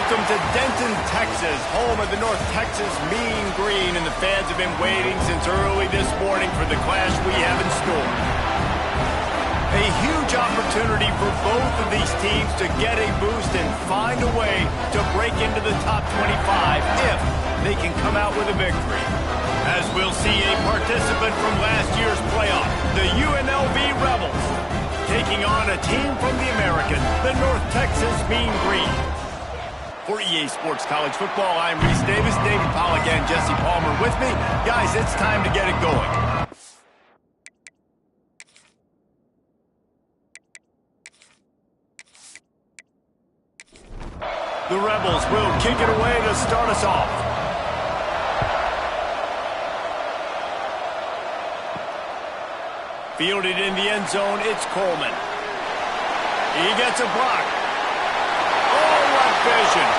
Welcome to Denton, Texas, home of the North Texas Mean Green, and the fans have been waiting since early this morning for the clash we have in store. A huge opportunity for both of these teams to get a boost and find a way to break into the top 25 if they can come out with a victory. As we'll see a participant from last year's playoff, the UNLV Rebels, taking on a team from the American, the North Texas Mean Green. For EA Sports College Football, I'm Reese Davis, David Pollack, and Jesse Palmer with me. Guys, it's time to get it going. The Rebels will kick it away to start us off. Fielded in the end zone, it's Coleman. He gets a block. Oh, what vision.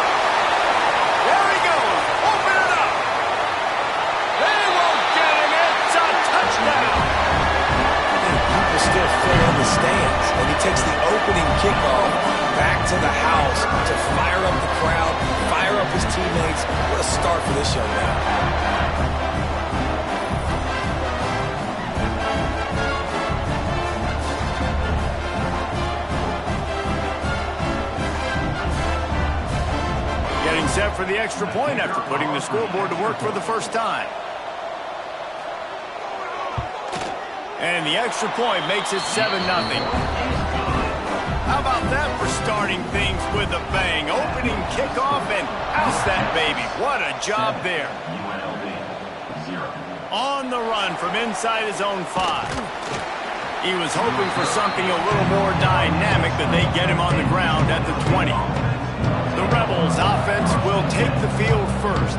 There he goes. Open it up. They won't get him. It's a touchdown. And people still fill in the stands. And he takes the opening kickoff back to the house to fire up the crowd, fire up his teammates. What a start for this young man. Getting set for the extra point after putting the scoreboard to work for the first time. And the extra point makes it 7-0. How about that for starting things with a bang? Opening kickoff and house that baby. What a job there. On the run from inside his own 5. He was hoping for something a little more dynamic, but they get him on the ground at the 20. The Rebels offense will take the field first.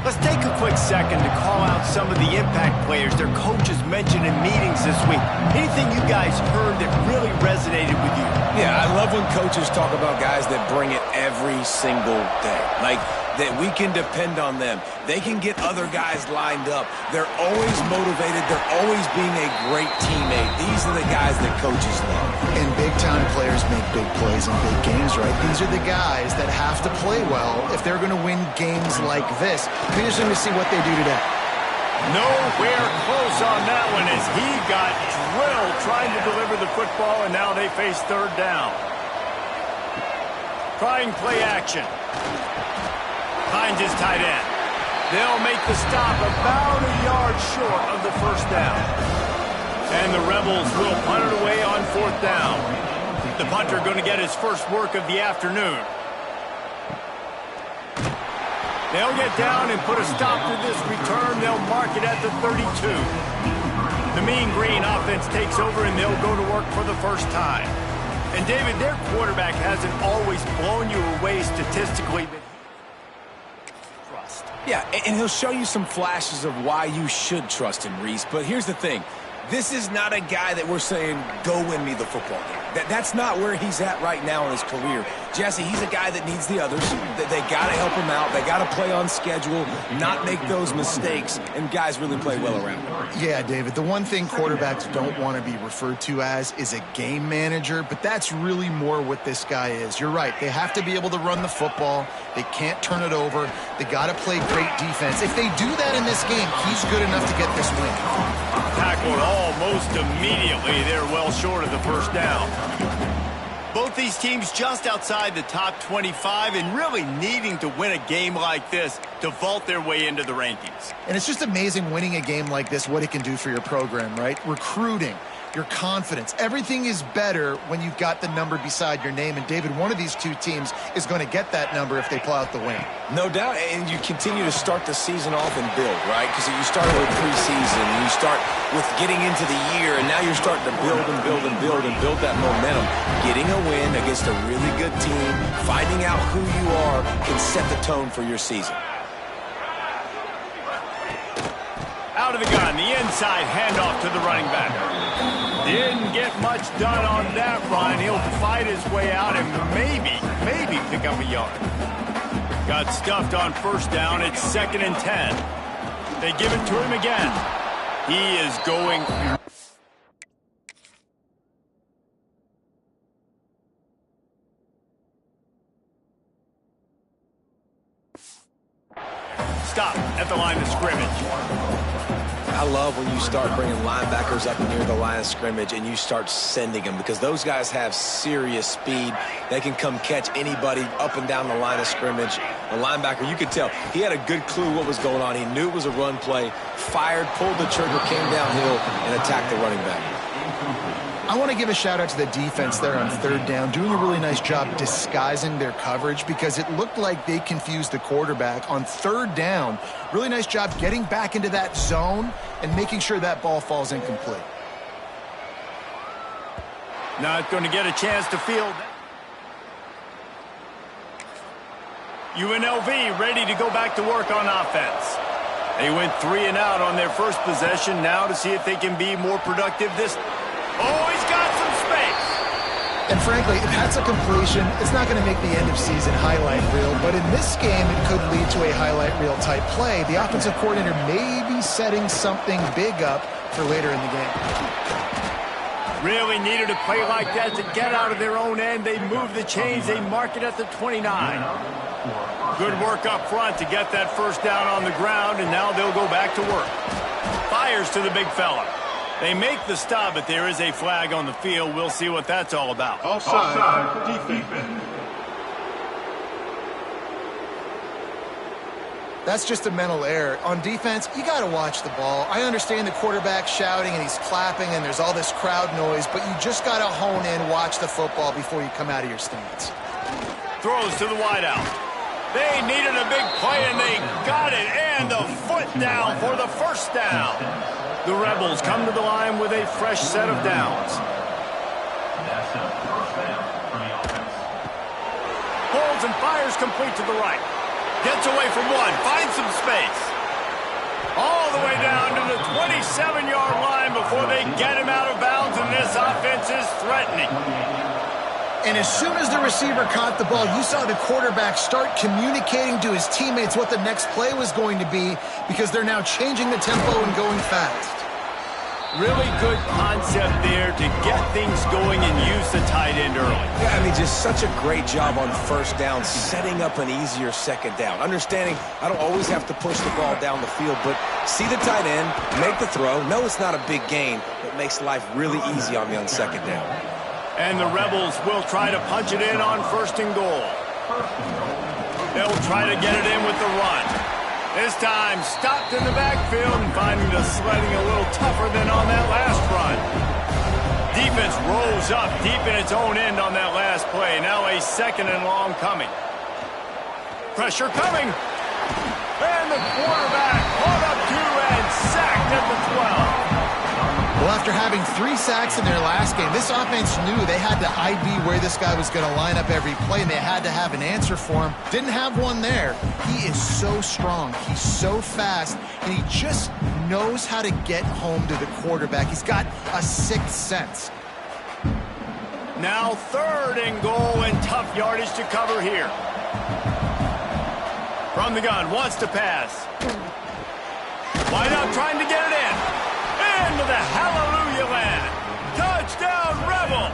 Let's take a quick second to call out some of the impact players their coaches mentioned in meetings this week. Anything you guys heard that really resonated with you? Yeah, I love when coaches talk about guys that bring it every single day. Like, that we can depend on them. They can get other guys lined up. They're always motivated. They're always being a great teammate. These are the guys that coaches love. And big-time players make big plays in big games, right? These are the guys that have to play well if they're going to win games like this. Be interesting to see what they do today. Nowhere close on that one as he got drilled trying to deliver the football, and now they face third down. Trying play action. Finds his tight end. They'll make the stop about a yard short of the first down. And the Rebels will punt it away on fourth down. The punter going to get his first work of the afternoon. They'll get down and put a stop to this return. They'll mark it at the 32. The Mean Green offense takes over, and they'll go to work for the first time. And, David, their quarterback hasn't always blown you away statistically. Yeah, and he'll show you some flashes of why you should trust him, Reese. But here's the thing. This is not a guy that we're saying, go win me the football game. That's not where he's at right now in his career. Jesse, he's a guy that needs the others. They got to help him out. They got to play on schedule, not make those mistakes, and guys really play well around him. Yeah, David, the one thing quarterbacks don't want to be referred to as is a game manager, but that's really more what this guy is. You're right. They have to be able to run the football. They can't turn it over. They got to play great defense. If they do that in this game, he's good enough to get this win. Tackled almost immediately. They're well short of the first down. Both these teams just outside the top 25 and really needing to win a game like this to vault their way into the rankings. And it's just amazing winning a game like this, what it can do for your program, right? Recruiting, your confidence. Everything is better when you've got the number beside your name. And, David, one of these two teams is going to get that number if they pull out the win. No doubt. And you continue to start the season off and build, right? Because you start with preseason, and you start with getting into the year, and now you're starting to build and build and build and build that momentum. Getting a win against a really good team, finding out who you are, can set the tone for your season. Out of the gun, the inside handoff to the running back. Didn't get much done on that run. He'll fight his way out and maybe pick up a yard. Got stuffed on first down. It's 2nd and 10. They give it to him again. He is going... Stop at the line of scrimmage. I love when you start bringing linebackers up near the line of scrimmage and you start sending them, because those guys have serious speed. They can come catch anybody up and down the line of scrimmage. The linebacker, you could tell, he had a good clue what was going on. He knew it was a run play, fired, pulled the trigger, came downhill, and attacked the running back. I want to give a shout out to the defense there on third down, doing a really nice job disguising their coverage, because it looked like they confused the quarterback on third down. Really nice job getting back into that zone and making sure that ball falls incomplete. Not going to get a chance to field. UNLV ready to go back to work on offense. They went 3 and out on their first possession. Now to see if they can be more productive this. Oh, he's got some space. And frankly, if that's a completion, it's not going to make the end of season highlight reel. But in this game, it could lead to a highlight reel type play. The offensive coordinator may be setting something big up for later in the game. Really needed a play like that to get out of their own end. They move the chains. They mark it at the 29. Good work up front to get that first down on the ground, and now they'll go back to work. Fires to the big fella. They make the stop, but there is a flag on the field. We'll see what that's all about. Offside, defense. That's just a mental error. On defense, you got to watch the ball. I understand the quarterback shouting and he's clapping and there's all this crowd noise, but you just got to hone in, watch the football before you come out of your stance. Throws to the wideout. They needed a big play, and they got it. And the foot down for the first down. The Rebels come to the line with a fresh set of downs. That's a first down for the offense. Holds and fires complete to the right. Gets away from one. Finds some space. All the way down to the 27-yard line before they get him out of bounds, and this offense is threatening. And as soon as the receiver caught the ball, you saw the quarterback start communicating to his teammates what the next play was going to be, because they're now changing the tempo and going fast. Really good concept there to get things going and use the tight end early. Yeah, I mean, just such a great job on first down, setting up an easier second down. Understanding I don't always have to push the ball down the field, but see the tight end, make the throw. No, it's not a big gain, but makes life really easy on me on second down. And the Rebels will try to punch it in on first and goal. They'll try to get it in with the run. This time stopped in the backfield and finding the sledding a little tougher than on that last run. Defense rose up deep in its own end on that last play. Now a second and long coming. Pressure coming. And the quarterback caught up to and sacked at the 12. Well, after having 3 sacks in their last game, this offense knew they had to ID where this guy was going to line up every play, and they had to have an answer for him. Didn't have one there. He is so strong. He's so fast, and he just knows how to get home to the quarterback. He's got a sixth sense. Now third and goal, and tough yardage to cover here. From the gun, wants to pass. Wide out, trying to get it in. Into the hallelujah land. Touchdown, Rebels!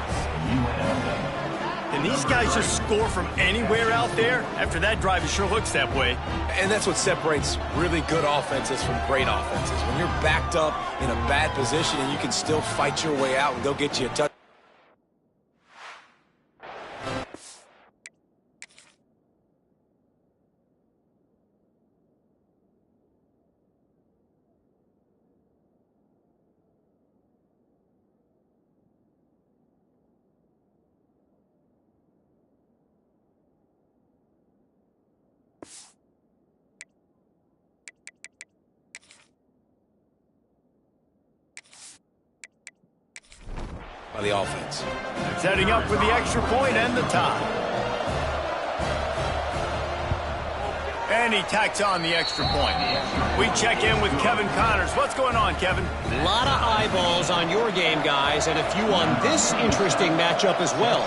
Can these guys just score from anywhere out there? After that drive, it sure looks that way. And that's what separates really good offenses from great offenses. When you're backed up in a bad position and you can still fight your way out and go get you a touchdown. By the offense. Setting up for the extra point and the tie. And he tacks on the extra point. We check in with Kevin Connors. What's going on, Kevin? A lot of eyeballs on your game, guys, and a few on this interesting matchup as well.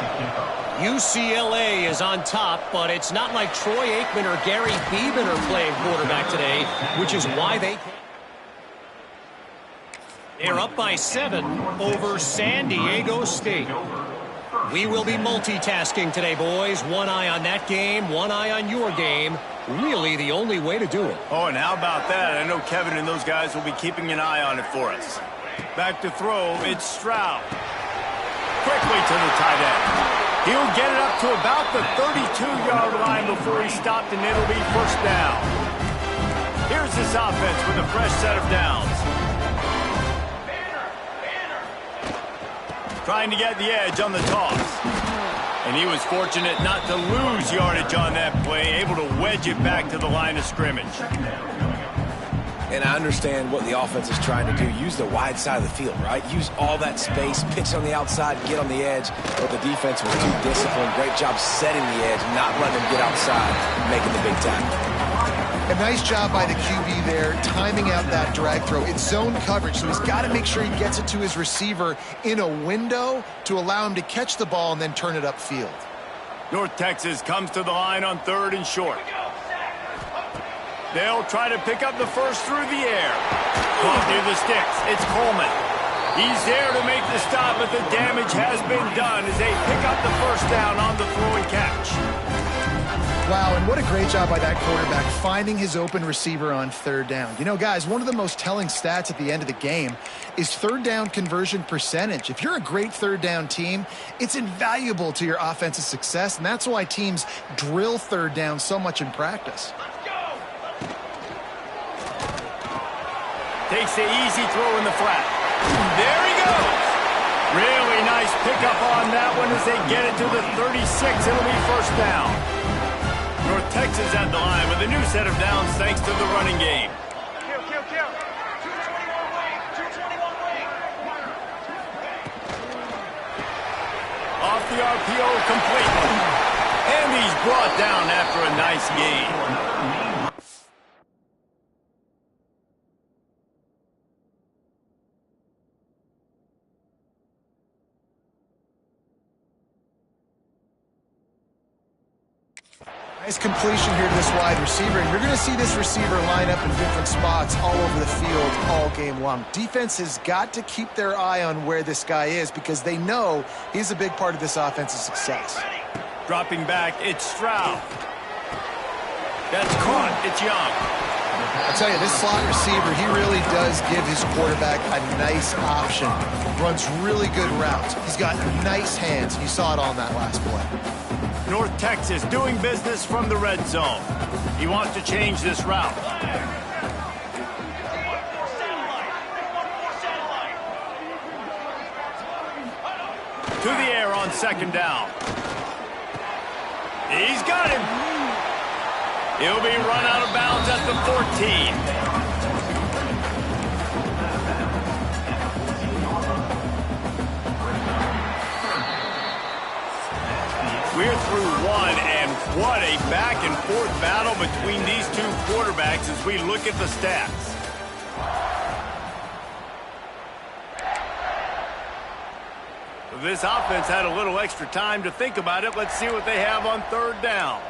UCLA is on top, but it's not like Troy Aikman or Gary Beeman are playing quarterback today, which is why they're up by 7 over San Diego State. We will be multitasking today, boys. One eye on that game, one eye on your game. Really the only way to do it. Oh, and how about that? I know Kevin and those guys will be keeping an eye on it for us. Back to throw, it's Stroud. Quickly to the tight end. He'll get it up to about the 32-yard line before he stopped, and it'll be first down. Here's this offense with a fresh set of downs. Trying to get the edge on the toss. And he was fortunate not to lose yardage on that play, able to wedge it back to the line of scrimmage. And I understand what the offense is trying to do. Use the wide side of the field, right? Use all that space, pitch on the outside, get on the edge. But the defense was too disciplined. Great job setting the edge, not letting them get outside, making the big tackle. A nice job by the QB there, timing out that drag throw. It's zone coverage, so he's got to make sure he gets it to his receiver in a window to allow him to catch the ball and then turn it upfield. North Texas comes to the line on 3rd and short. They'll try to pick up the first through the air. Caught near the sticks. It's Coleman. He's there to make the stop, but the damage has been done as they pick up the first down on the throw and catch. Wow, and what a great job by that quarterback finding his open receiver on 3rd down. You know, guys, one of the most telling stats at the end of the game is 3rd down conversion percentage. If you're a great 3rd down team, it's invaluable to your offensive success, and that's why teams drill 3rd down so much in practice. Takes the easy throw in the flat. There he goes. Really nice pickup on that one as they get it to the 36. It'll be first down. North Texas at the line with a new set of downs thanks to the running game. Kill. 221 wing. 221 wing. Off the RPO completely. And he's brought down after a nice gain. Nice completion here to this wide receiver, and you're going to see this receiver line up in different spots all over the field all game long. Defense has got to keep their eye on where this guy is because they know he's a big part of this offense's success. Dropping back, it's Stroud. That's caught. It's Young. I tell you, this slot receiver, he really does give his quarterback a nice option. Runs really good routes. He's got nice hands. You saw it all in that last play. North Texas doing business from the red zone. He wants to change this route. To the air on 2nd down. He's got him. He'll be run out of bounds at the 14. We're through one, and what a back-and-forth battle between these two quarterbacks as we look at the stats. This offense had a little extra time to think about it. Let's see what they have on 3rd down.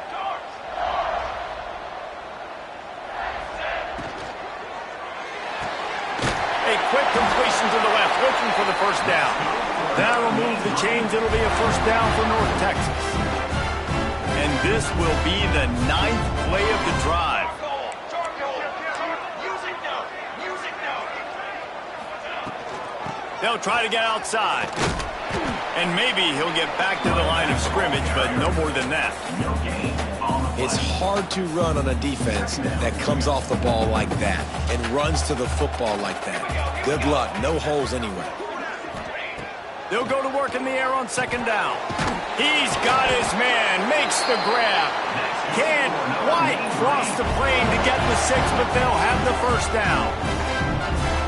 A quick completion to the left, looking for the first down. That'll move the chains. It'll be a first down for North Texas. And this will be the 9th play of the drive. They'll try to get outside. And maybe he'll get back to the line of scrimmage, but no more than that. It's hard to run on a defense that comes off the ball like that and runs to the football like that. Good luck. No holes anywhere. They'll go to work in the air on 2nd down. He's got his man. Makes the grab. Can't quite cross the plane to get the 6, but they'll have the first down.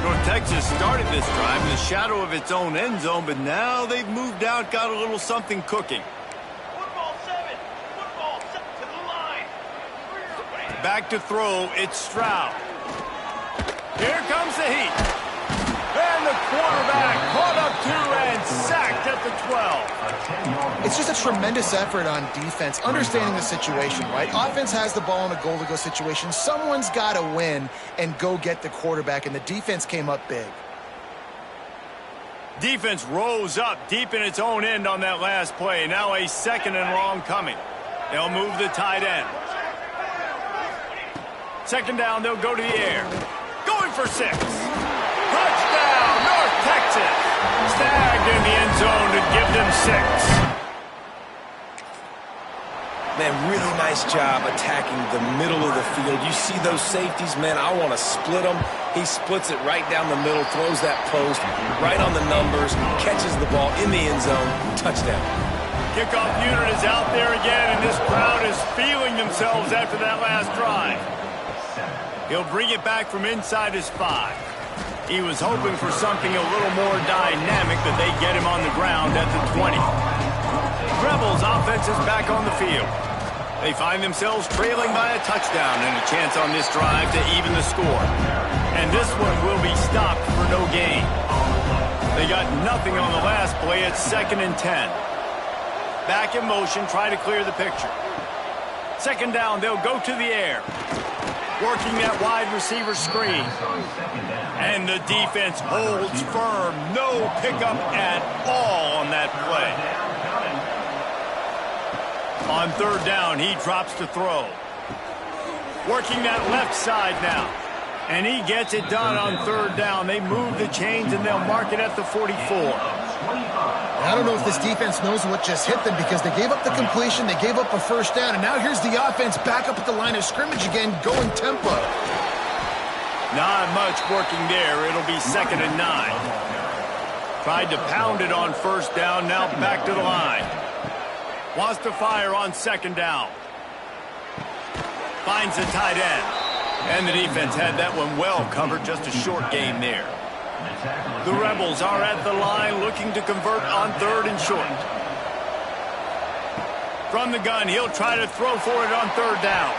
North Texas started this drive in the shadow of its own end zone, but now they've moved out, got a little something cooking. Football 7 to the line. Back to throw, it's Stroud. Here comes the heat. And the quarterback caught up to and sacked at the 12. It's just a tremendous effort on defense, understanding the situation, right? Offense has the ball in a goal-to-go situation. Someone's got to win and go get the quarterback, and the defense came up big. Defense rose up deep in its own end on that last play. Now a 2nd and long coming. They'll move the tight end. 2nd down, they'll go to the air. Going for 6. Touchdown, North Texas. Snagged in the end zone to give them 6. Man, really nice job attacking the middle of the field. You see those safeties, man, I want to split them. He splits it right down the middle, throws that post, right on the numbers, catches the ball in the end zone, touchdown. Kickoff unit is out there again, and this crowd is feeling themselves after that last drive. He'll bring it back from inside his 5. He was hoping for something a little more dynamic, but they get him on the ground at the 20. Rebels offense is back on the field. They find themselves trailing by a touchdown and a chance on this drive to even the score. And this one will be stopped for no gain. They got nothing on the last play. It's 2nd and 10. Back in motion, try to clear the picture. 2nd down, they'll go to the air. Working that wide receiver screen. And the defense holds firm. No pickup at all on that play. On 3rd down, he drops to throw. Working that left side now. And he gets it done on 3rd down. They move the chains, and they'll mark it at the 44. I don't know if this defense knows what just hit them because they gave up the completion, they gave up a 1st down, and now here's the offense back up at the line of scrimmage again, going tempo. Not much working there. It'll be 2nd and 9. Tried to pound it on 1st down, now back to the line. Wants to fire on 2nd down. Finds the tight end. And the defense had that one well covered, just a short game there. The Rebels are at the line looking to convert on 3rd and short. From the gun, he'll try to throw for it on 3rd down.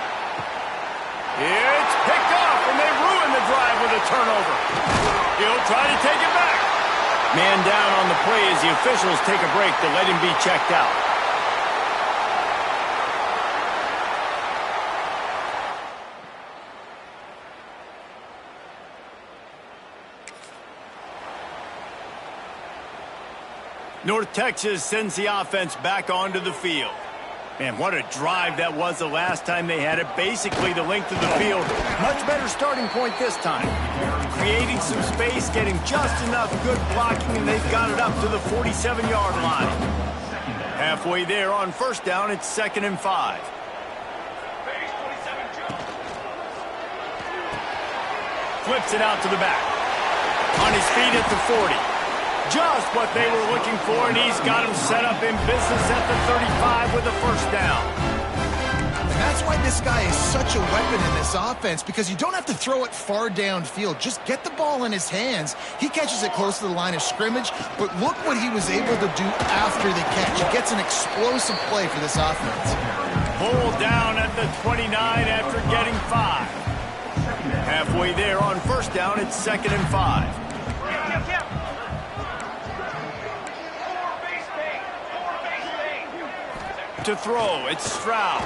It's picked off, and they ruin the drive with a turnover. He'll try to take it back. Man down on the play as the officials take a break to let him be checked out. North Texas sends the offense back onto the field. Man, what a drive that was the last time they had it. Basically the length of the field. Much better starting point this time. Creating some space, getting just enough good blocking, and they've got it up to the 47-yard line. Halfway there on 1st down, it's 2nd and 5. Flips it out to the back. On his feet at the 40. Just what they were looking for, and he's got him set up in business at the 35 with the 1st down. And that's why this guy is such a weapon in this offense, because you don't have to throw it far downfield. Just get the ball in his hands. He catches it close to the line of scrimmage, but look what he was able to do after the catch. He gets an explosive play for this offense. Pulled down at the 29 after getting 5. Halfway there on 1st down, it's 2nd and 5. To throw, it's Stroud.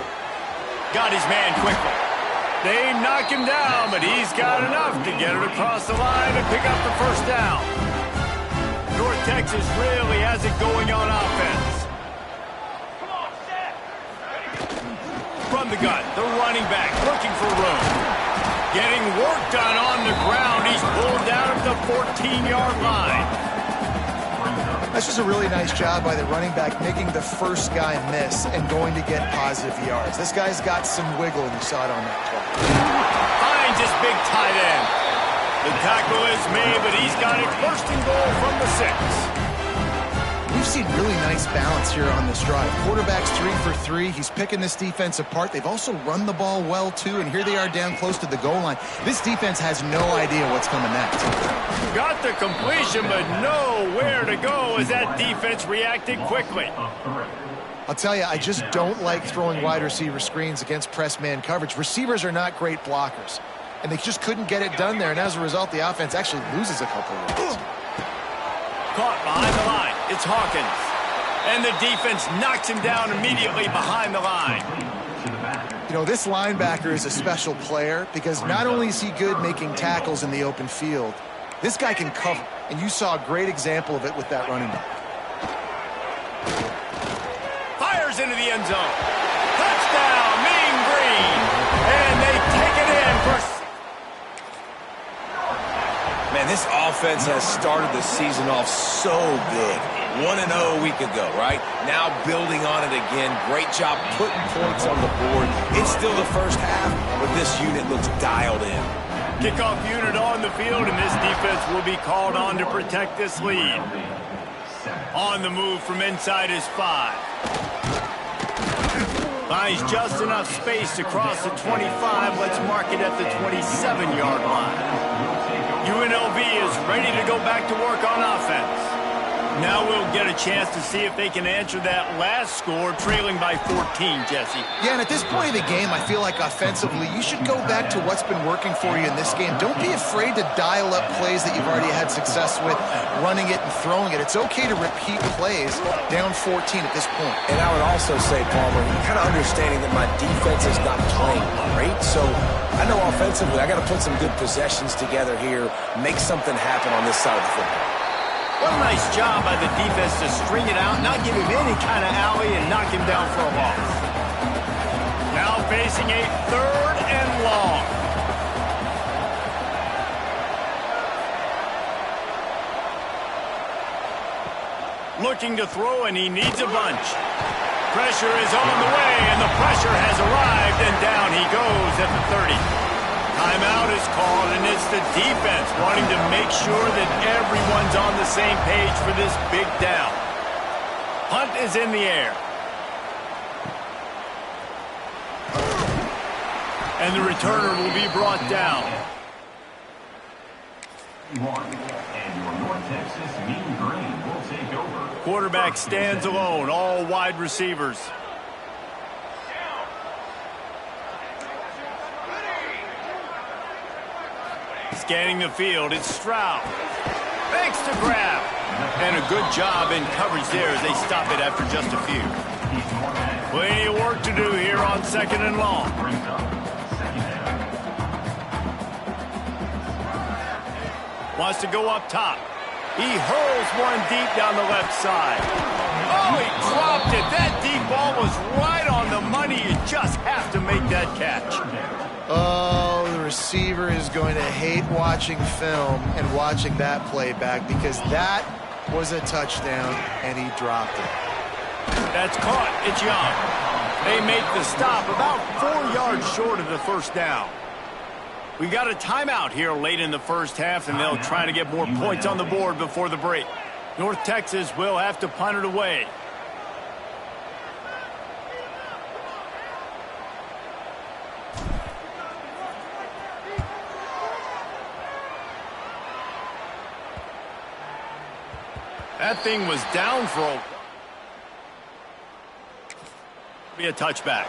Got his man quickly. They knock him down, but he's got enough to get it across the line and pick up the 1st down. North Texas really has it going on offense. From the gun, the running back looking for room. Getting work done on the ground. He's pulled down at the 14-yard line. That's just a really nice job by the running back, making the first guy miss and going to get positive yards. This guy's got some wiggle, and you saw it on that play. Finds his big tight end. The tackle is made, but he's got it 1st and goal from the 6. We've seen really nice balance here on this drive. Quarterback's 3 for 3. He's picking this defense apart. They've also run the ball well, too, and here they are down close to the goal line. This defense has no idea what's coming next. Got the completion, but nowhere to go as that defense reacted quickly. I'll tell you, I just don't like throwing wide receiver screens against press man coverage. Receivers are not great blockers, and they just couldn't get it done there, and as a result, the offense actually loses a couple of yards. Caught behind the line. It's Hawkins. And the defense knocks him down immediately behind the line. You know, this linebacker is a special player because not only is he good making tackles in the open field, This guy can cover, and you saw a great example of it with that running back. Fires into the end zone. Touchdown, Mean Green. And they take it in for... Man, this offense has started the season off so good. 1-0 a week ago, right? Now building on it again. Great job putting points on the board. It's still the first half, but this unit looks dialed in. Kickoff unit on the field, and this defense will be called on to protect this lead. On the move from inside his 5. Finds just enough space to cross the 25. Let's mark it at the 27-yard line. UNLV is ready to go back to work on offense. Now we'll get a chance to see if they can answer that last score, trailing by 14, Jesse. Yeah, and at this point of the game, I feel like offensively, you should go back to what's been working for you in this game. Don't be afraid to dial up plays that you've already had success with, running it and throwing it. It's okay to repeat plays down 14 at this point. And I would also say, Palmer, kind of understanding that my defense is not playing great, so I know offensively I got to put some good possessions together here, make something happen on this side of the football. What a nice job by the defense to string it out, not give him any kind of alley, and knock him down for a loss. Now facing a 3rd and long. Looking to throw, and he needs a bunch. Pressure is on the way, and the pressure has arrived, and down he goes at the 30. Timeout is called, and it's the defense wanting to make sure that everyone's on the same page for this big down. Punt is in the air. And the returner will be brought down. And your North Texas Mean Green will take over. Quarterback stands alone, all wide receivers. Scanning the field, it's Stroud. Thanks to grab. And a good job in coverage there as they stop it after just a few. Plenty of work to do here on 2nd and long. Wants to go up top. He hurls one deep down the left side. Oh, he dropped it. That deep ball was right on the money. You just have to make that catch. Oh, the receiver is going to hate watching film and watching that play back because that was a touchdown and he dropped it. That's caught. It's Young. They make the stop about 4 yards short of the first down. We got a timeout here late in the first half, and they'll try to get more points on the board before the break. North Texas will have to punt it away. That thing was down for be a touchback.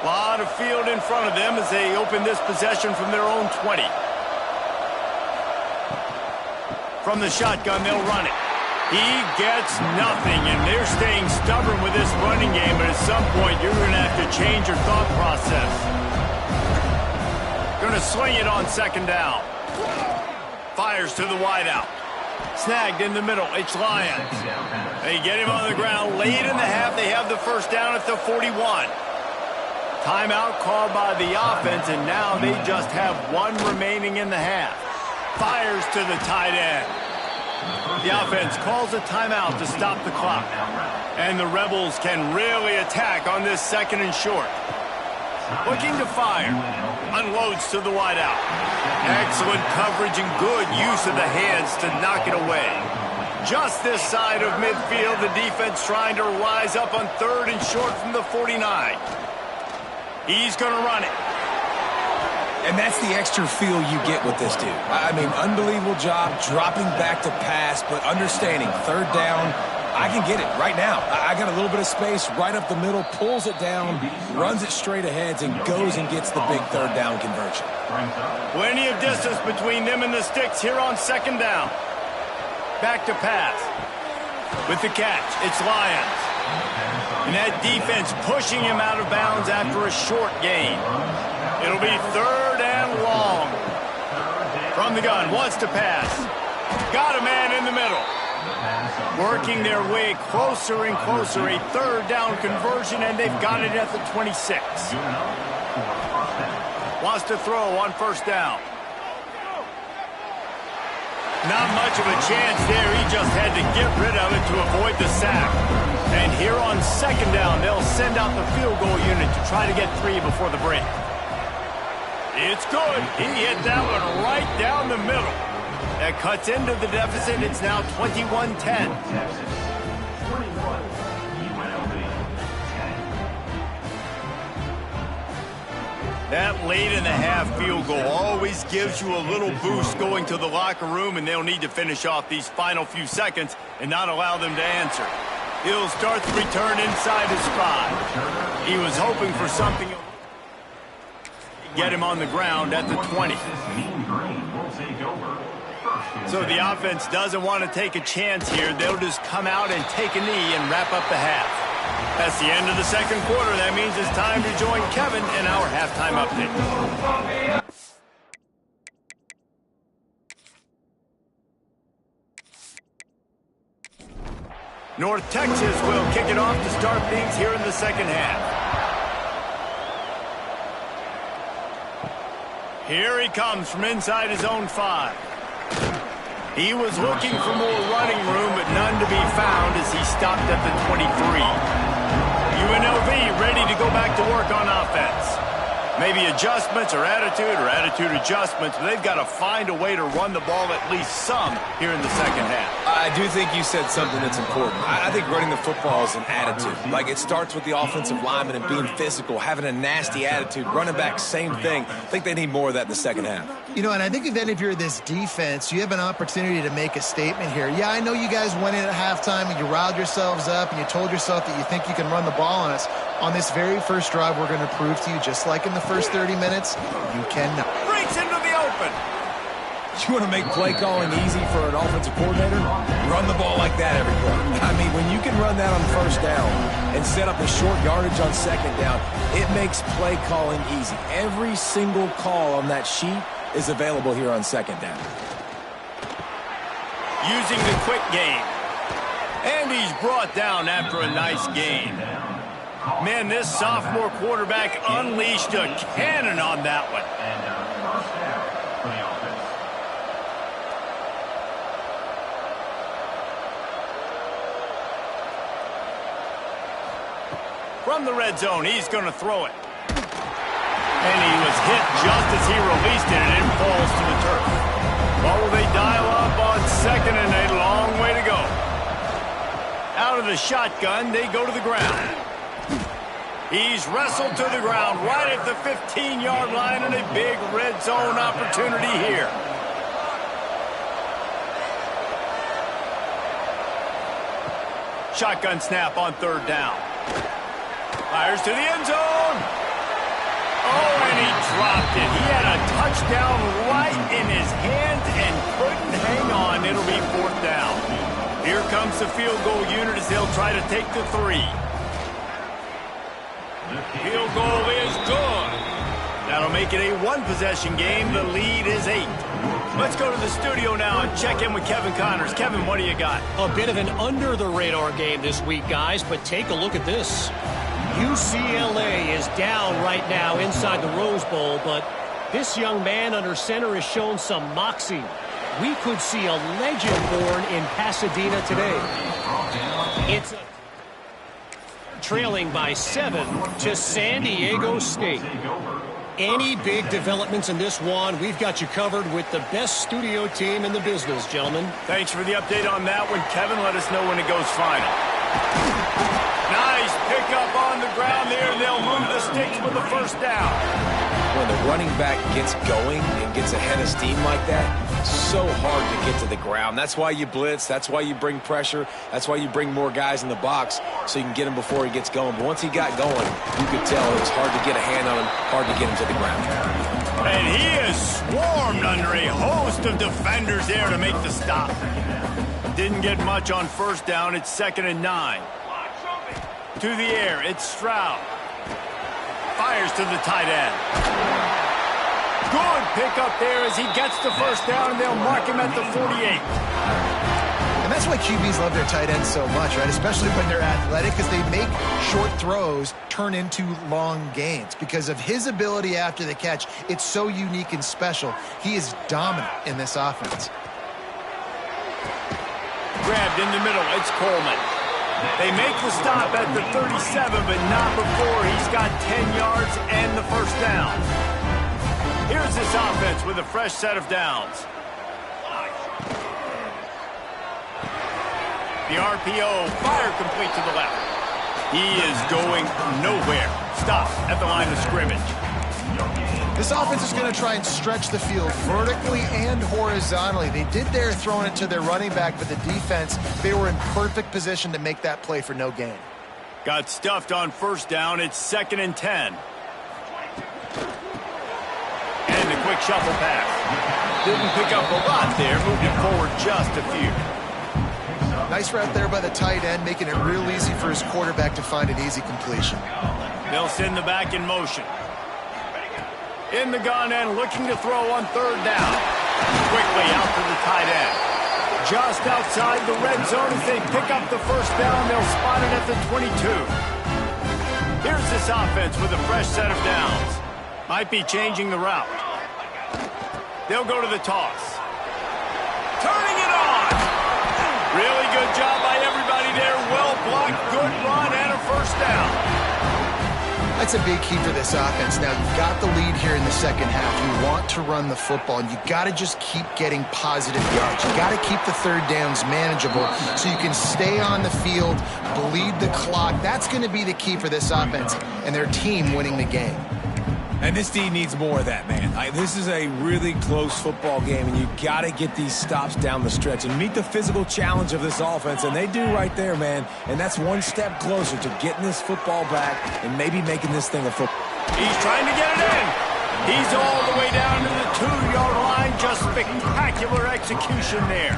A lot of field in front of them as they open this possession from their own 20. From the shotgun, they'll run it. He gets nothing, and they're staying stubborn with this running game, but at some point, you're going to have to change your thought process. Going to sling it on 2nd down. Fires to the wideout. Snagged in the middle. It's Lions. They get him on the ground. Late in the half, they have the first down at the 41. Timeout called by the offense, and now they just have 1 remaining in the half. Fires to the tight end. The offense calls a timeout to stop the clock. And the Rebels can really attack on this 2nd and short. Looking to fire. Unloads to the wideout. Excellent coverage and good use of the hands to knock it away. Just this side of midfield, the defense trying to rise up on 3rd and short from the 49. He's going to run it. And that's the extra feel you get with this dude. I mean, unbelievable job dropping back to pass, but understanding 3rd down, I can get it right now. I got a little bit of space right up the middle, pulls it down, runs it straight ahead, and goes and gets the big 3rd down conversion. Plenty of distance between them and the sticks here on 2nd down. Back to pass. With the catch, it's Lions. And that defense pushing him out of bounds after a short gain. It'll be 3rd and long. From the gun, wants to pass. Got a man in the middle. Working their way closer and closer. A third down conversion, and they've got it at the 26. Wants to throw on first down. Not much of a chance there. He just had to get rid of it to avoid the sack. And here on second down, they'll send out the field goal unit to try to get 3 before the break. It's good. He hit that one right down the middle. That cuts into the deficit. It's now 21-10. That late in the half field goal always gives you a little boost going to the locker room, and they'll need to finish off these final few seconds and not allow them to answer. He'll start the return inside his 5. He was hoping for something. Get him on the ground at the 20. So the offense doesn't want to take a chance here. They'll just come out and take a knee and wrap up the half. That's the end of the second quarter. That means it's time to join Kevin in our halftime update. North Texas will kick it off to start things here in the second half. Here he comes from inside his own 5. He was looking for more running room, but none to be found as he stopped at the 23. UNLV ready to go back to work on offense. Maybe adjustments or attitude adjustments, but they've got to find a way to run the ball at least some here in the second half. I do think you said something that's important. I think running the football is an attitude. Like, it starts with the offensive lineman and being physical, having a nasty attitude. Running back, same thing. I think they need more of that in the second half. You know, and I think then if you're this defense, you have an opportunity to make a statement here. Yeah, I know you guys went in at halftime and you riled yourselves up and you told yourself that you think you can run the ball on us. On this very first drive, we're going to prove to you, just like in the first 30 minutes, you cannot. Breaks into the open. You want to make play calling easy for an offensive coordinator? Run the ball like that every play. I mean, when you can run that on first down and set up a short yardage on second down, it makes play calling easy. Every single call on that sheet is available here on second down. Using the quick game. And he's brought down after a nice gain. Man, this sophomore quarterback unleashed a cannon on that one. From the red zone, he's going to throw it. And he was hit just as he released it, and it falls to the turf. What will they dial up on second, and a long way to go. Out of the shotgun, they go to the ground. He's wrestled to the ground right at the 15-yard line, and a big red zone opportunity here. Shotgun snap on third down. Fires to the end zone. Oh, and he dropped it. He had a touchdown right in his hands and couldn't hang on. It'll be fourth down. Here comes the field goal unit as they'll try to take the 3. Field goal is good. That'll make it a one-possession game. The lead is 8. Let's go to the studio now and check in with Kevin Connors. Kevin, what do you got? A bit of an under-the-radar game this week, guys, but take a look at this. UCLA is down right now inside the Rose Bowl, but this young man under center has shown some moxie. We could see a legend born in Pasadena today. It's trailing by 7 to San Diego State. Any big developments in this one, we've got you covered with the best studio team in the business, gentlemen. Thanks for the update on that one, Kevin. Let us know when it goes final. Nice pickup on the ground there, and they'll move the sticks with the first down. When the running back gets going and gets ahead of steam like that, so hard to get to the ground. That's why you blitz. That's why you bring pressure. That's why you bring more guys in the box so you can get him before he gets going. But once he got going, you could tell it was hard to get a hand on him, hard to get him to the ground. And he is swarmed under a host of defenders there to make the stop. Didn't get much on first down. It's 2nd and 9. To the air, it's Stroud. Fires to the tight end. Good pickup there as he gets the first down, and they'll mark him at the 48. And that's why QBs love their tight ends so much, right? Especially when they're athletic, because they make short throws turn into long gains. Because of his ability after the catch, it's so unique and special. He is dominant in this offense. Grabbed in the middle, it's Coleman. They make the stop at the 37, but not before he's got 10 yards and the first down. Here's this offense with a fresh set of downs. The RPO, fire complete to the left. He is going nowhere. Stop at the line of scrimmage. This offense is going to try and stretch the field vertically and horizontally. They did there throwing it to their running back, but the defense, they were in perfect position to make that play for no gain. Got stuffed on first down. It's 2nd and 10. And a quick shuffle pass. Didn't pick up a lot there. Moved it forward just a few. Nice route there by the tight end, making it real easy for his quarterback to find an easy completion. They'll send the back in motion. In the gun and looking to throw on 3rd down. Quickly out to the tight end. Just outside the red zone as they pick up the first down. They'll spot it at the 22. Here's this offense with a fresh set of downs. Might be changing the route. They'll go to the toss. Turning it on. Really good job by everybody there. Well blocked, good run, and a first down. That's a big key for this offense. Now, you've got the lead here in the second half. You want to run the football, and you got to just keep getting positive yards. You got to keep the 3rd downs manageable so you can stay on the field, bleed the clock. That's going to be the key for this offense and their team winning the game. And this D needs more of that, man. This is a really close football game, and you got to get these stops down the stretch and meet the physical challenge of this offense, and they do right there, man. And that's one step closer to getting this football back and maybe making this thing a football. He's trying to get it in. He's all the way down to the 2-yard line. Just spectacular execution there.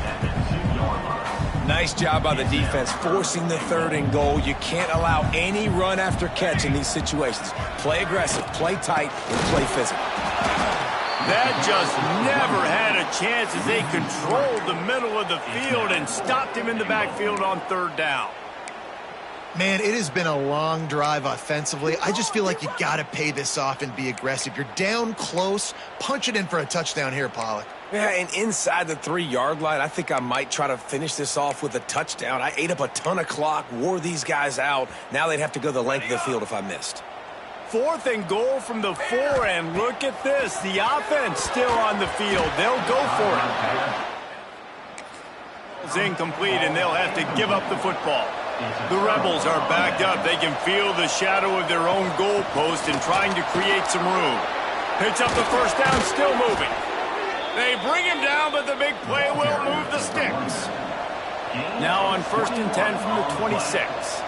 Nice job by the defense forcing the 3rd and goal. You can't allow any run after catch in these situations. Play aggressive, play tight, and play physical. That just never had a chance as they controlled the middle of the field and stopped him in the backfield on 3rd down. Man, it has been a long drive offensively. I just feel like you got to pay this off and be aggressive. You're down close. Punch it in for a touchdown here, Pollock. Yeah, and inside the 3-yard line, I think I might try to finish this off with a touchdown. I ate up a ton of clock, wore these guys out. Now they'd have to go the length of the field if I missed. 4th and goal from the 4, and look at this. The offense still on the field. They'll go for it. It's incomplete, and they'll have to give up the football. The Rebels are backed up. They can feel the shadow of their own goalpost and trying to create some room. Picks up the first down, still moving. They bring him down, but the big play will move the sticks. Now on 1st and 10 from the 26.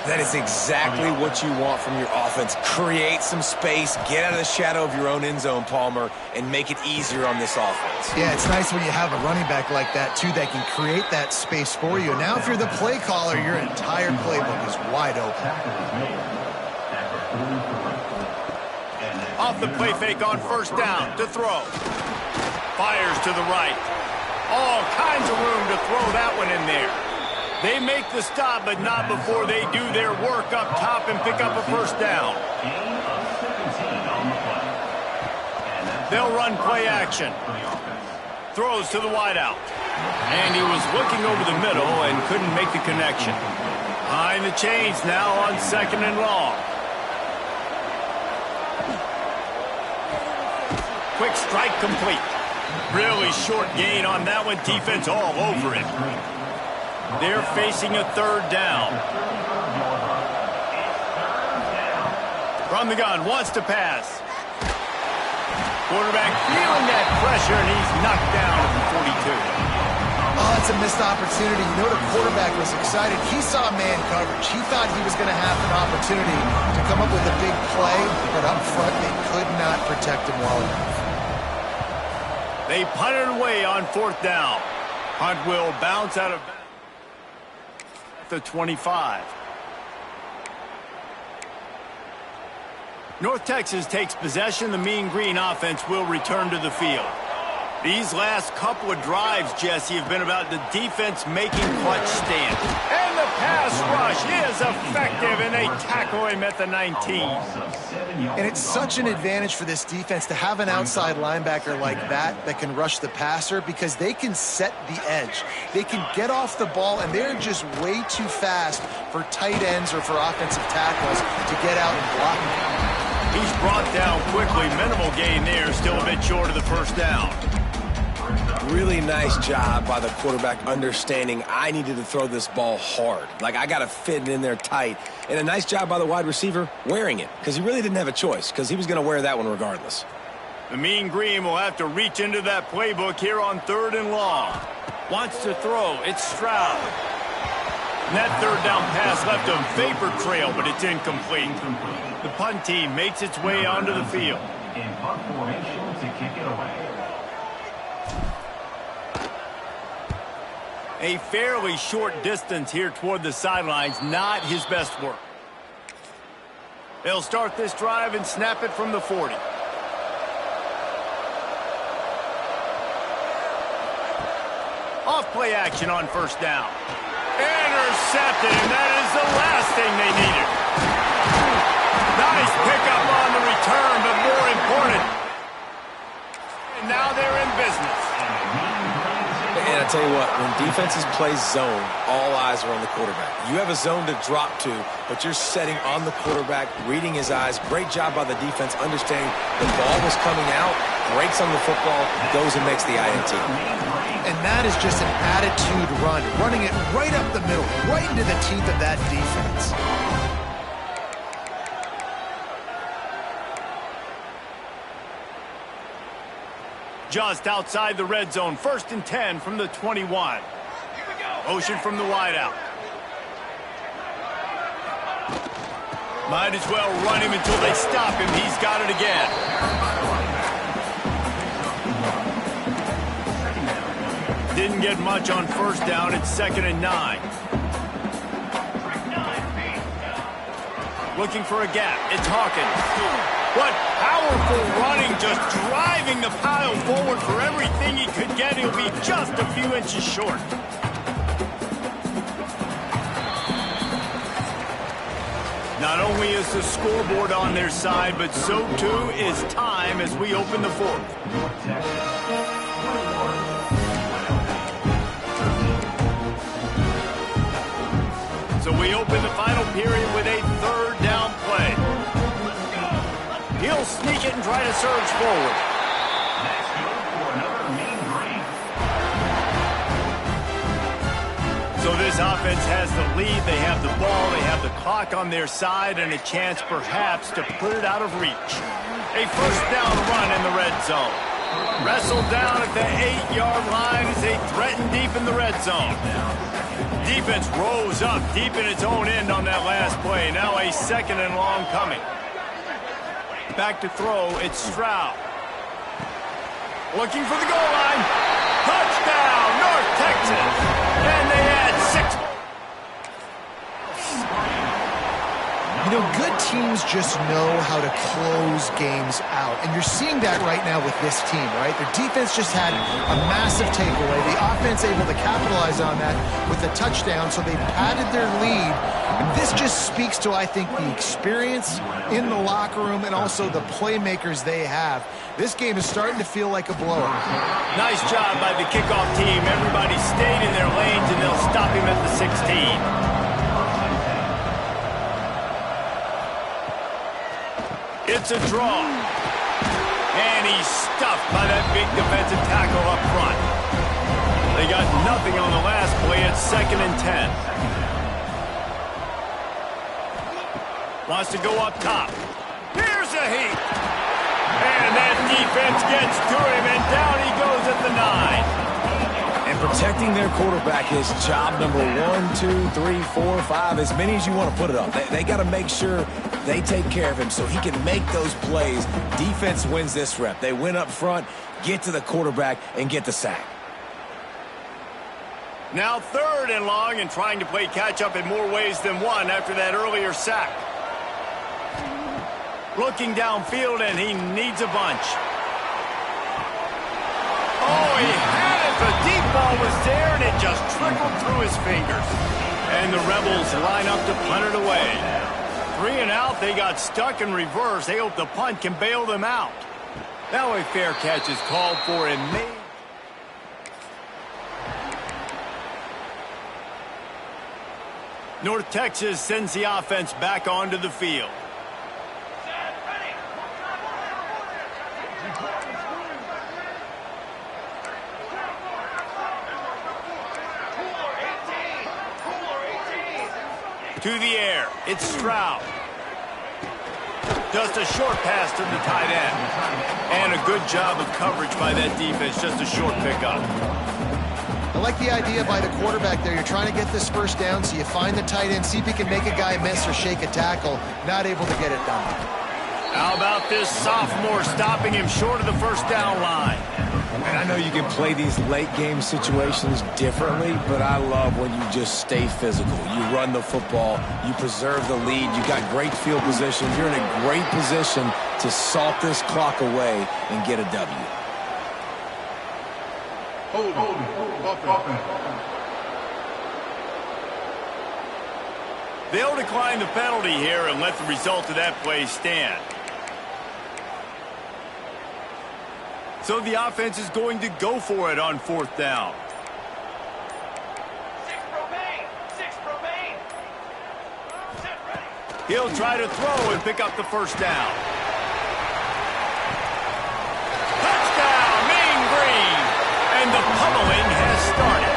That is exactly what you want from your offense. Create some space, get out of the shadow of your own end zone, Palmer, and make it easier on this offense. Yeah, it's nice when you have a running back like that, too, that can create that space for you. Now, if you're the play caller, your entire playbook is wide open. Off the play fake on 1st down to throw. Fires to the right. All kinds of room to throw that one in there. They make the stop, but not before they do their work up top and pick up a first down. They'll run play action. Throws to the wideout. And he was looking over the middle and couldn't make the connection. Behind the chains now on 2nd and long. Quick strike complete. Really short gain on that one. Defense all over it. They're facing a 3rd down. From the gun, wants to pass. Quarterback feeling that pressure, and he's knocked down at the 42. Oh, that's a missed opportunity. You know, the quarterback was excited. He saw man coverage. He thought he was going to have an opportunity to come up with a big play, but up front, they could not protect him well enough. They punt it away on 4th down. Hunt will bounce out of bounds at the 25. North Texas takes possession. The Mean Green offense will return to the field. These last couple of drives, Jesse, have been about the defense making clutch stands. And the pass rush is effective, and they tackle him at the 19. And it's such an advantage for this defense to have an outside linebacker like that can rush the passer, because they can set the edge. They can get off the ball, and they're just way too fast for tight ends or for offensive tackles to get out and block them. He's brought down quickly. Minimal gain there, still a bit short of the first down. Really nice job by the quarterback understanding I needed to throw this ball hard. Like, I got to fit it in there tight. And a nice job by the wide receiver wearing it, because he really didn't have a choice, because he was going to wear that one regardless. The Mean Green will have to reach into that playbook here on 3rd and long. Wants to throw. It's Stroud. And that 3rd down pass left a vapor trail, but it's incomplete. The punt team makes its way onto the field. In punt formation to kick it away. A fairly short distance here toward the sidelines, not his best work. They'll start this drive and snap it from the 40. Off play action on 1st down. Intercepted, and that is the last thing they needed. Nice pickup on the return, but more important. And now they're in business. And I tell you what, when defenses play zone, all eyes are on the quarterback. You have a zone to drop to, but you're setting on the quarterback, reading his eyes. Great job by the defense, understanding the ball was coming out, breaks on the football, goes and makes the INT. And that is just an attitude run, running it right up the middle, right into the teeth of that defense. Just outside the red zone, 1st and 10 from the 21. Motion from the wideout. Might as well run him until they stop him. He's got it again. Didn't get much on 1st down. It's 2nd and 9. Looking for a gap. It's Hawkins. What powerful running, just driving the pile forward for everything he could get. He'll be just a few inches short. Not only is the scoreboard on their side, but so too is time as we open the 4th. So we open the final period with a 3rd down play. He'll sneak it and try to surge forward. So this offense has the lead. They have the ball. They have the clock on their side and a chance perhaps to put it out of reach. A 1st down run in the red zone. Wrestled down at the 8-yard line as they threaten deep in the red zone. Defense rose up deep in its own end on that last play. Now a 2nd and long coming. Back to throw, it's Stroud. Looking for the goal line. Touchdown, North Texas. And they add 6. You know, good teams just know how to close games out. And you're seeing that right now with this team, right? Their defense just had a massive takeaway. The offense able to capitalize on that with a touchdown, so they padded their lead. And this just speaks to, I think, the experience in the locker room and also the playmakers they have. This game is starting to feel like a blowout. Nice job by the kickoff team. Everybody stayed in their lanes, and they'll stop him at the 16. It's a draw. And he's stuffed by that big defensive tackle up front. They got nothing on the last play. It's 2nd and 10. Wants to go up top. Here's a heat. And that defense gets to him, and down he goes at the 9. And protecting their quarterback is job number 1, 2, 3, 4, 5, as many as you want to put it up. They got to make sure they take care of him so he can make those plays. Defense wins this rep. They win up front, get to the quarterback, and get the sack. Now 3rd and long, and trying to play catch-up in more ways than one after that earlier sack. Looking downfield, and he needs a bunch. Oh, he had it. The deep ball was there, and it just trickled through his fingers. And the Rebels line up to punt it away. 3 and out, they got stuck in reverse. They hope the punt can bail them out. Now a fair catch is called for and made. North Texas sends the offense back onto the field. To the air, it's Stroud. Just a short pass to the tight end. And a good job of coverage by that defense, just a short pickup. I like the idea by the quarterback there. You're trying to get this first down, so you find the tight end, see if he can make a guy miss or shake a tackle. Not able to get it done. How about this sophomore stopping him short of the first down line? And I know you can play these late-game situations differently, but I love when you just stay physical. You run the football, you preserve the lead, you got great field position. You're in a great position to salt this clock away and get a W. They'll decline the penalty here and let the result of that play stand. So the offense is going to go for it on 4th down. 6 remain. Set ready. He'll try to throw and pick up the first down. Touchdown, Mean Green! And the pummeling has started.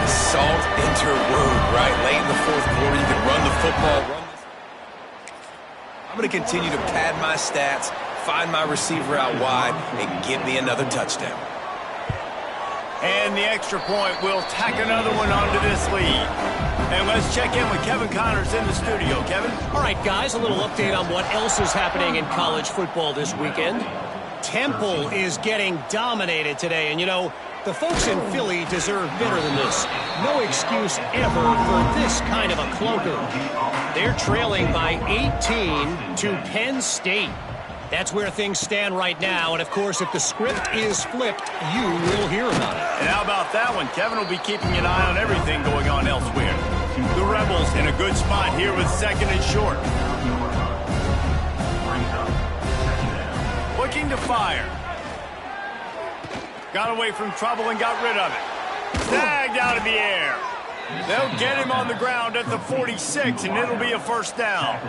Salt enter wound, right? Late in the 4th quarter, you can run the football. I'm going to continue to pad my stats, find my receiver out wide, and give me another touchdown. And the extra point will tack another one onto this lead. And let's check in with Kevin Connors in the studio. Kevin? All right, guys, a little update on what else is happening in college football this weekend. Temple is getting dominated today, and you know, the folks in Philly deserve better than this. No excuse ever for this kind of a clunker. They're trailing by 18 to Penn State. That's where things stand right now, and of course, if the script is flipped, you will hear about it. And how about that one? Kevin will be keeping an eye on everything going on elsewhere. The Rebels in a good spot here with 2nd and short. Looking to fire. Got away from trouble and got rid of it. Snagged out of the air. They'll get him on the ground at the 46, and it'll be a first down.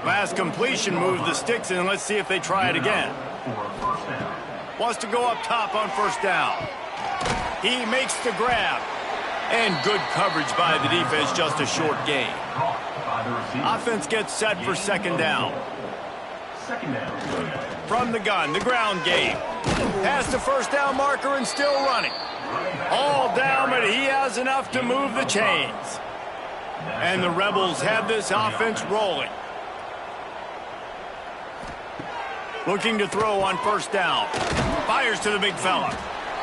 Last completion moved the sticks in. Let's see if they try it again. Wants to go up top on first down. He makes the grab. And good coverage by the defense, just a short gain. Offense gets set for 2nd down. From the gun, the ground game. Past the first down marker and still running. All down, but he has enough to move the chains. And the Rebels have this offense rolling. Looking to throw on first down. Fires to the big fella.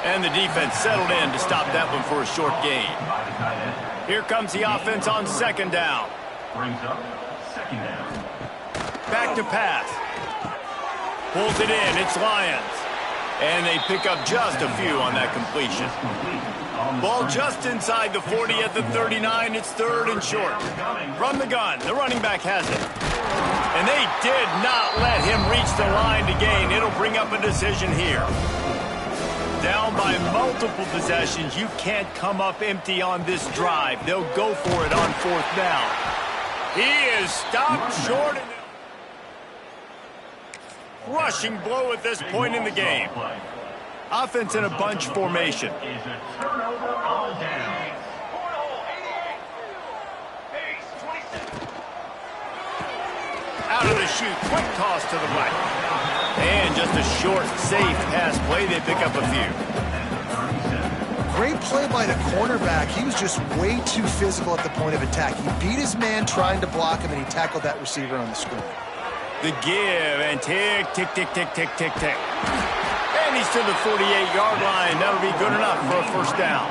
And the defense settled in to stop that one for a short gain. Here comes the offense on 2nd down. Brings up 2nd down. Back to pass. Pulls it in. It's Lions. And they pick up just a few on that completion. Ball just inside the 40 at the 39. It's 3rd and short. From the gun, the running back has it. And they did not let him reach the line to gain. It'll bring up a decision here. Down by multiple possessions. You can't come up empty on this drive. They'll go for it on 4th down. He is stopped short. Rushing blow at this point in the game. Offense in a bunch formation. Out of the chute, quick toss to the right. And just a short, safe pass play. They pick up a few. Great play by the cornerback. He was just way too physical at the point of attack. He beat his man trying to block him, and he tackled that receiver on the screen. The give, and tick, tick, tick, tick, tick, tick, tick. And he's to the 48-yard line. That'll be good enough for a first down.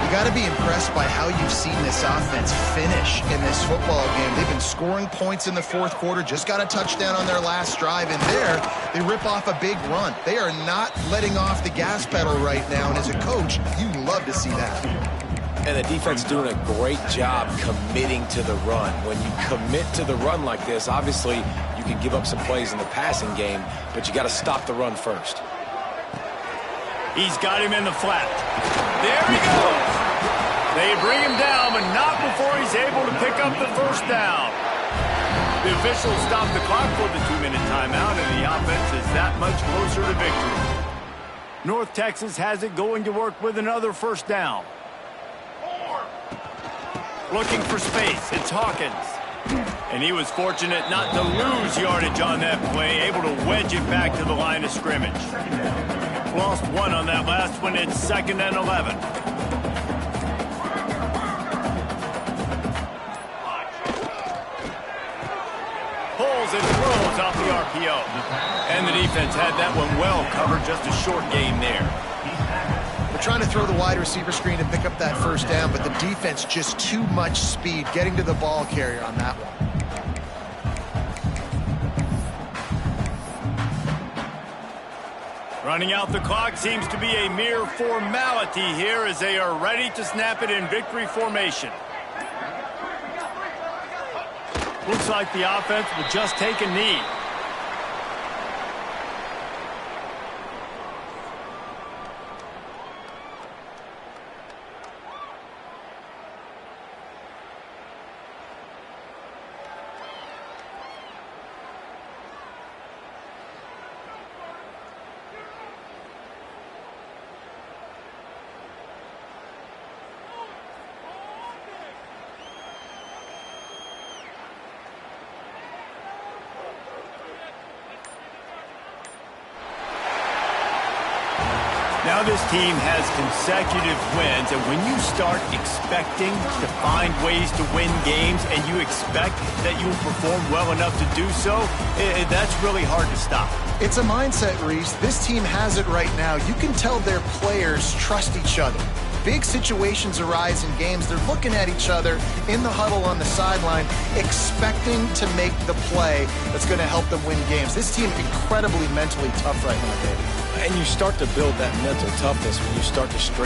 You got to be impressed by how you've seen this offense finish in this football game. They've been scoring points in the fourth quarter, just got a touchdown on their last drive, and there they rip off a big run. They are not letting off the gas pedal right now, and as a coach, you love to see that. And the defense doing a great job committing to the run. When you commit to the run like this, obviously you can give up some plays in the passing game, but you got to stop the run first. He's got him in the flat. There he goes. They bring him down, but not before he's able to pick up the first down. The officials stop the clock for the 2-minute timeout, and the offense is that much closer to victory. North Texas has it going to work with another first down. Looking for space. It's Hawkins. And he was fortunate not to lose yardage on that play, able to wedge it back to the line of scrimmage. Lost one on that last one. It's 2nd and 11. Pulls and throws off the RPO. And the defense had that one well covered. Just a short gain there. They're trying to throw the wide receiver screen to pick up that first down, but the defense just too much speed getting to the ball carrier on that one. Running out the clock seems to be a mere formality here as they are ready to snap it in victory formation. Looks like the offense will just take a knee. Now this team has consecutive wins, and when you start expecting to find ways to win games and you expect that you will perform well enough to do so, that's really hard to stop. It's a mindset, Reese. This team has it right now. You can tell their players trust each other. Big situations arise in games. They're looking at each other in the huddle on the sideline, expecting to make the play that's going to help them win games. This team incredibly mentally tough right now, David. And you start to build that mental toughness when you start to string